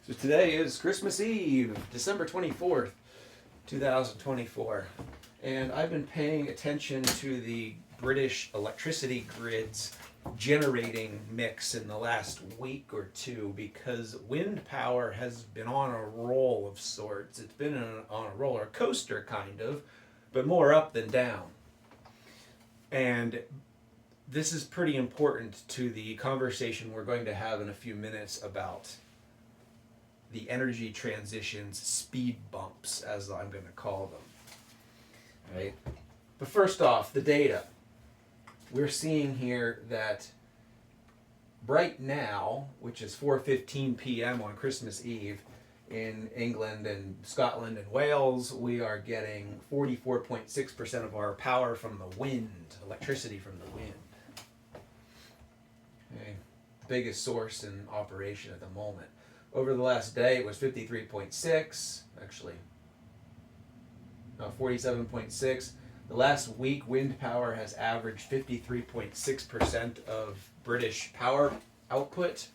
So today is Christmas Eve, December 24th, 2024. And I've been paying attention to the British electricity grid's generating mix in the last week or two because wind power has been on a roll of sorts. It's been on a roller coaster, kind of, but more up than down. And this is pretty important to the conversation we're going to have in a few minutes about the energy transition's speed bumps, as I'm going to call them. Right? But first off, the data. We're seeing here that right now, which is 4:15 p.m. on Christmas Eve, in England and Scotland and Wales, we are getting 44.6% of our power from the wind, electricity from the wind. Okay. Biggest source in operation at the moment. Over the last day, it was 53.6, actually, no, 47.6. The last week, wind power has averaged 53.6% of British power output.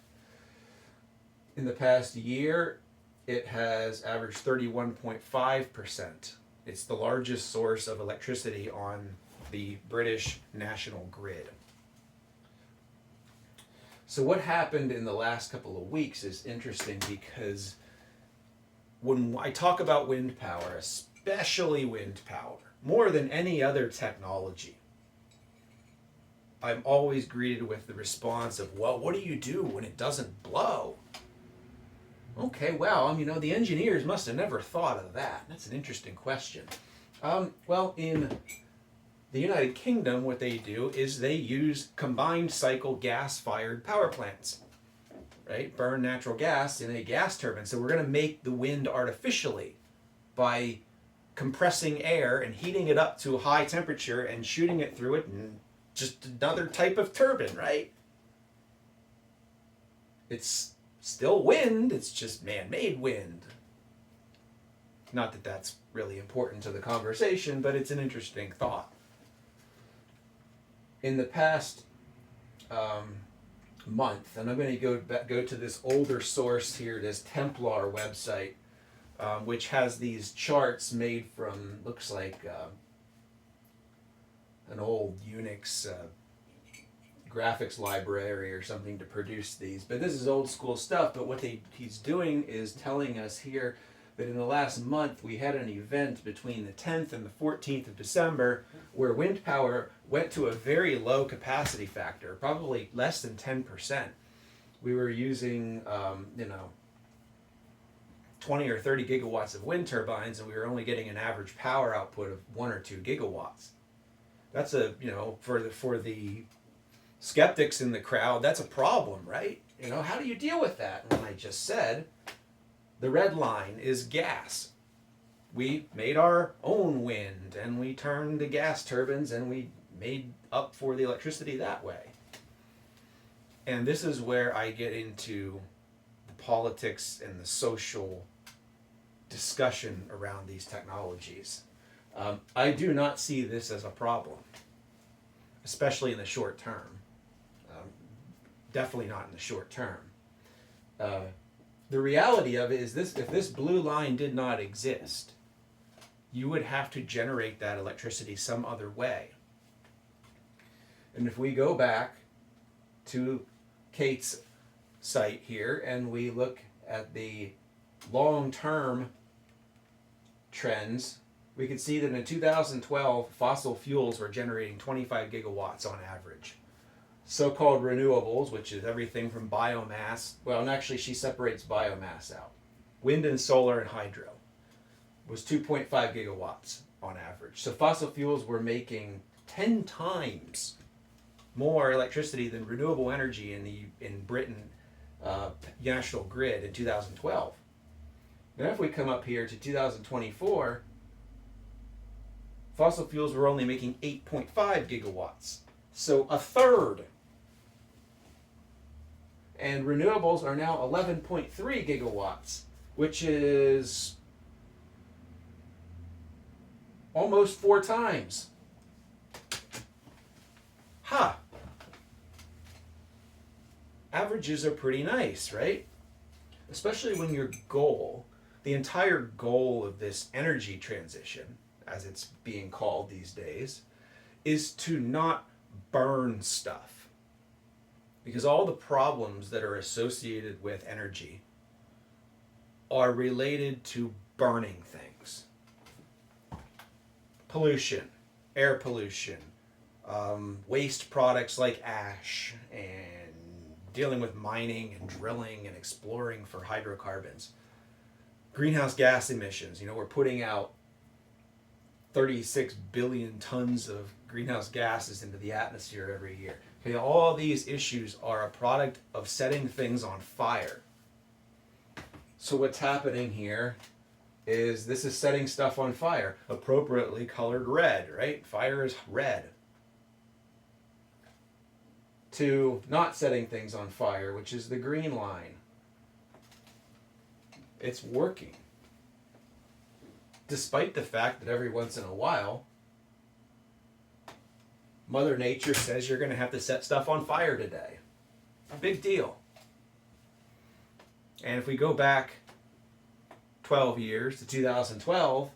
In the past year, it has averaged 31.5%. It's the largest source of electricity on the British national grid. So what happened in the last couple of weeks is interesting because when I talk about wind power, especially wind power, more than any other technology, I'm always greeted with the response of, well, what do you do when it doesn't blow? Okay, well, the engineers must have never thought of that. That's an interesting question. Well, in the United Kingdom, what they do is they use combined cycle gas-fired power plants, right? Burn natural gas in a gas turbine. So we're going to make the wind artificially by compressing air and heating it up to a high temperature and shooting it through it, and just another type of turbine, right? It's still wind, it's just man-made wind. Not that that's really important to the conversation, but it's an interesting thought. In the past month, and I'm going to go to this older source here, this Templar website, which has these charts made from, looks like an old Unix graphics library or something to produce these. But this is old school stuff, but what he's doing is telling us here that in the last month we had an event between the 10th and the 14th of December where wind power went to a very low capacity factor, probably less than 10%. We were using 20 or 30 gigawatts of wind turbines, and we were only getting an average power output of 1 or 2 gigawatts. That's for the skeptics in the crowd, that's a problem, right? How do you deal with that? And I just said, the red line is gas. We made our own wind, and we turned the gas turbines, and we made up for the electricity that way. And this is where I get into the politics and the social discussion around these technologies. I do not see this as a problem, especially in the short term. Definitely not in the short term. The reality of it is this: if this blue line did not exist, you would have to generate that electricity some other way. And if we go back to Kate's site here and we look at the long-term trends, we can see that in 2012, fossil fuels were generating 25 gigawatts on average. So-called renewables, which is everything from biomass, well, and actually she separates biomass out. Wind and solar and hydro was 2.5 gigawatts on average. So fossil fuels were making 10 times more electricity than renewable energy in Britain national grid in 2012. Now if we come up here to 2024, fossil fuels were only making 8.5 gigawatts. So a third. And renewables are now 11.3 gigawatts, which is almost 4 times. Averages are pretty nice, right? especially when your goal, the entire goal of this energy transition, as it's being called these days, is to not burn stuff. Because all the problems that are associated with energy are related to burning things. Pollution, air pollution, waste products like ash, and dealing with mining and drilling and exploring for hydrocarbons. Greenhouse gas emissions, we're putting out 36 billion tons of greenhouse gases into the atmosphere every year. Okay, all these issues are a product of setting things on fire. So what's happening here is this is setting stuff on fire, appropriately colored red, right? Fire is red. To not setting things on fire, which is the green line. It's working. Despite the fact that every once in a while, Mother Nature says you're going to have to set stuff on fire today. A big deal. And if we go back 12 years to 2012,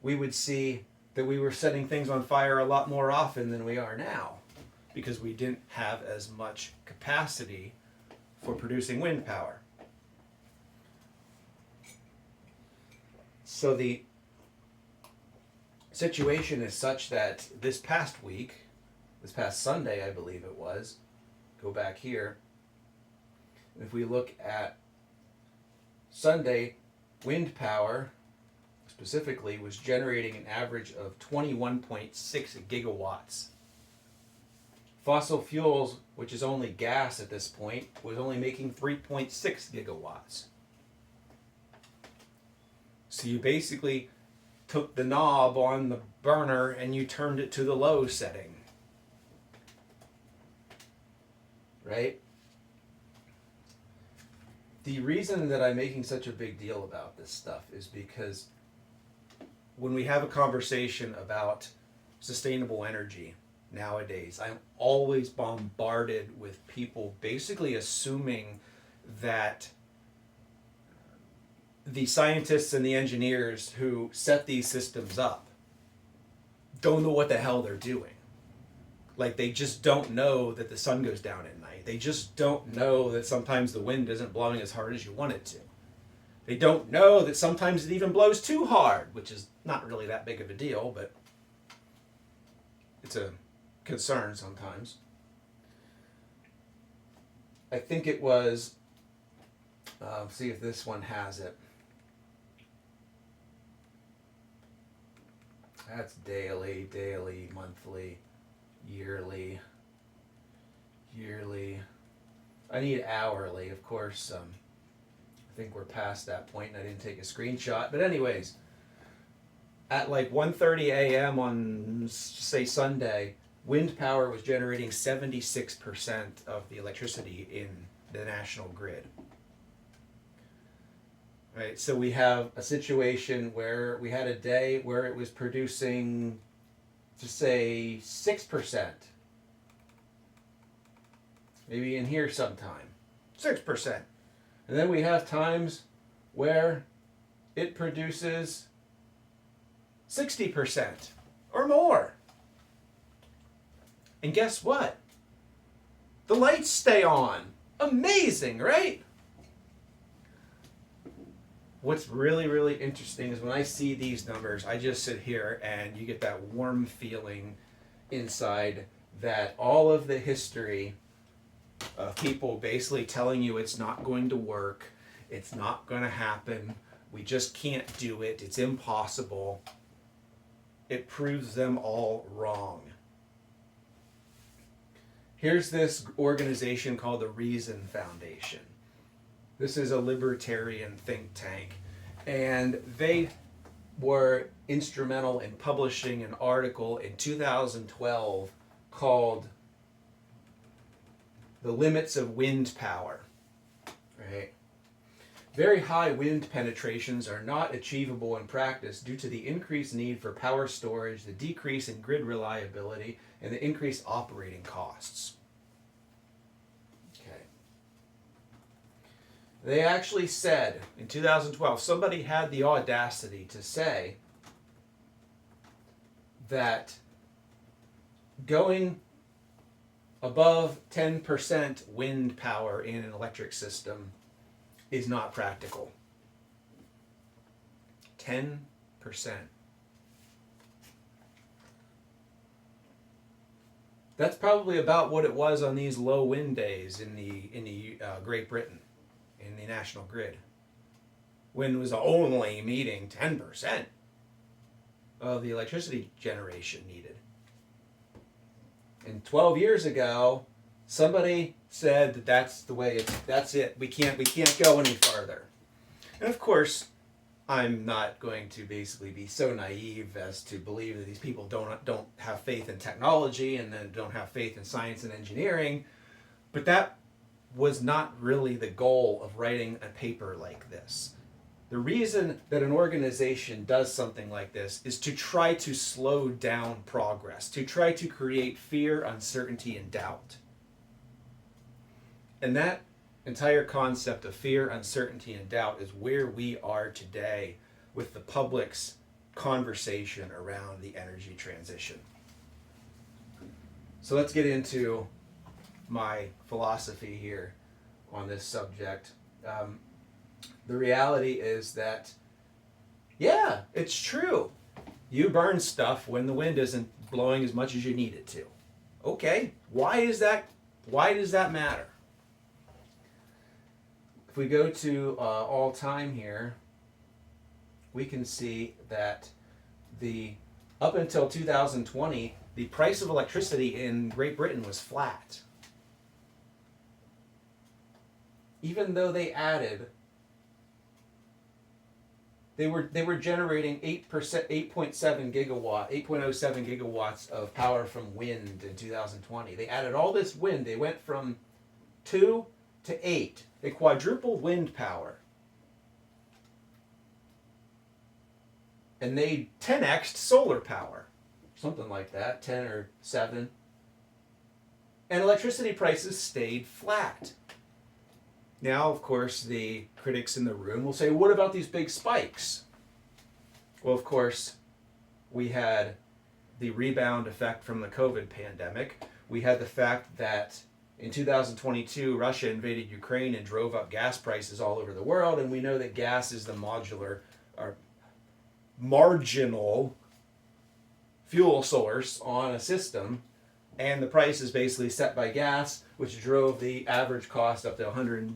we would see that we were setting things on fire a lot more often than we are now, because we didn't have as much capacity for producing wind power. So the situation is such that this past Sunday, I believe it was, go back here, if we look at Sunday, wind power specifically was generating an average of 21.6 gigawatts. Fossil fuels, which is only gas at this point, was only making 3.6 gigawatts. So you basically took the knob on the burner and you turned it to the low setting. Right? The reason that I'm making such a big deal about this stuff is because when we have a conversation about sustainable energy nowadays, I'm always bombarded with people basically assuming that the scientists and the engineers who set these systems up don't know what the hell they're doing. Like, they just don't know that the sun goes down at night. They just don't know that sometimes the wind isn't blowing as hard as you want it to. They don't know that sometimes it even blows too hard, which is not really that big of a deal, but it's a concern sometimes. I think it was, see if this one has it. That's daily, monthly, yearly. I need hourly, of course. I think we're past that point and I didn't take a screenshot. But anyways, at like 1:30 a.m. on, say, Sunday, wind power was generating 76% of the electricity in the national grid. Right, so we have a situation where we had a day where it was producing, just say, 6%. Maybe in here sometime. 6%. And then we have times where it produces 60% or more. And guess what? The lights stay on. Amazing, right? What's really, really interesting is when I see these numbers, I just sit here and you get that warm feeling inside that all of the history of people basically telling you it's not going to work, it's not going to happen, we just can't do it, it's impossible, it proves them all wrong. Here's this organization called the Reason Foundation. This is a libertarian think tank, and they were instrumental in publishing an article in 2012 called The Limits of Wind Power. Right? Very high wind penetrations are not achievable in practice due to the increased need for power storage, the decrease in grid reliability, and the increased operating costs. They actually said in 2012, somebody had the audacity to say that going above 10% wind power in an electric system is not practical. 10%. That's probably about what it was on these low wind days in the Great Britain, in the national grid. Wind was only meeting 10% of the electricity generation needed. And 12 years ago, somebody said that that's the way that's it. We can't go any farther. And of course, I'm not going to basically be so naive as to believe that these people don't have faith in technology and then don't have faith in science and engineering, but that was not really the goal of writing a paper like this. The reason that an organization does something like this is to try to slow down progress, to try to create fear, uncertainty, and doubt. And that entire concept of fear, uncertainty, and doubt is where we are today with the public's conversation around the energy transition. So let's get into my philosophy here on this subject. The reality is that, yeah, it's true. You burn stuff when the wind isn't blowing as much as you need it to. Okay, why is that? Why does that matter? If we go to all time here, we can see that up until 2020, the price of electricity in Great Britain was flat. Even though they added, they were generating 8.07 gigawatts of power from wind in 2020. They added all this wind. They went from 2 to 8. They quadrupled wind power. And they 10x'd solar power. Something like that, 10 or 7. And electricity prices stayed flat. Now, of course, the critics in the room will say, what about these big spikes? Well, of course, we had the rebound effect from the COVID pandemic. We had the fact that in 2022, Russia invaded Ukraine and drove up gas prices all over the world, and we know that gas is the marginal fuel source on a system, and the price is basically set by gas, which drove the average cost up to £199.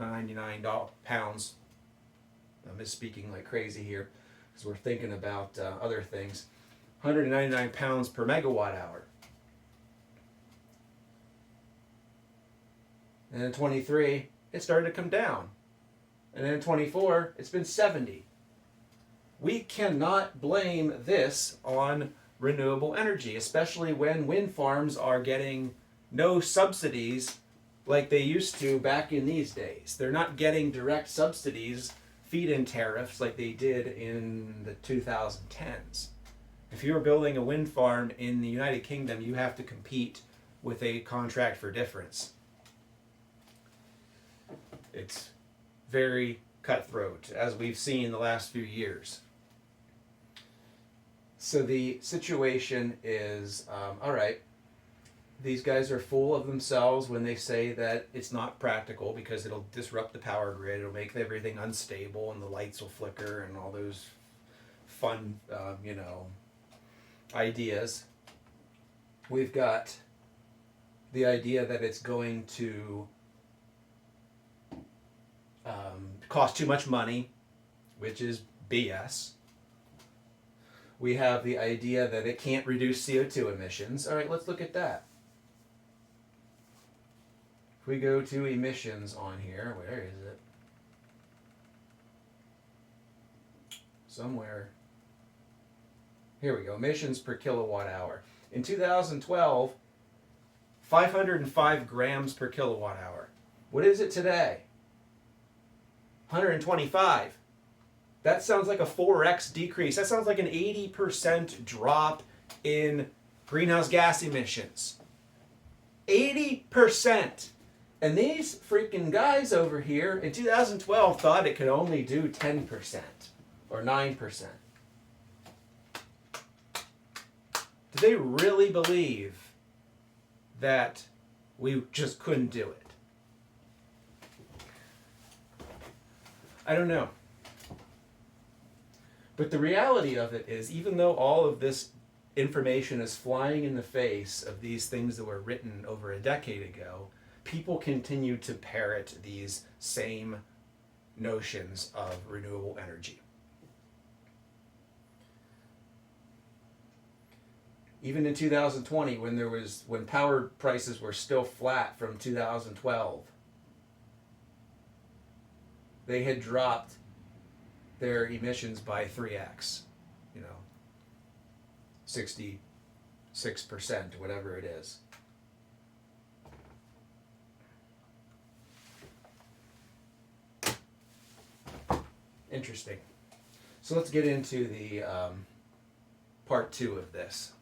I'm misspeaking like crazy here because we're thinking about other things. £199 per megawatt hour. And in 23, it started to come down. And then in 24, it's been 70. We cannot blame this on renewable energy, especially when wind farms are getting no subsidies like they used to back in these days. They're not getting direct subsidies, feed-in tariffs like they did in the 2010s. If you're building a wind farm in the United Kingdom, you have to compete with a contract for difference. It's very cutthroat, as we've seen the last few years. So the situation is, all right, these guys are full of themselves when they say that it's not practical because it'll disrupt the power grid, it'll make everything unstable and the lights will flicker and all those fun, ideas. We've got the idea that it's going to cost too much money, which is BS. We have the idea that it can't reduce CO2 emissions. All right, let's look at that. If we go to emissions on here, where is it? Somewhere. Here we go, emissions per kilowatt hour. In 2012, 505 grams per kilowatt hour. What is it today? 125. That sounds like a 4x decrease. That sounds like an 80% drop in greenhouse gas emissions. 80%. And these freaking guys over here in 2012 thought it could only do 10% or 9%. Do they really believe that we just couldn't do it? I don't know. But the reality of it is, even though all of this information is flying in the face of these things that were written over a decade ago, people continue to parrot these same notions of renewable energy. Even in 2020, when power prices were still flat from 2012, they had dropped their emissions by 3x, 66%, whatever it is. Interesting. So let's get into the part 2 of this.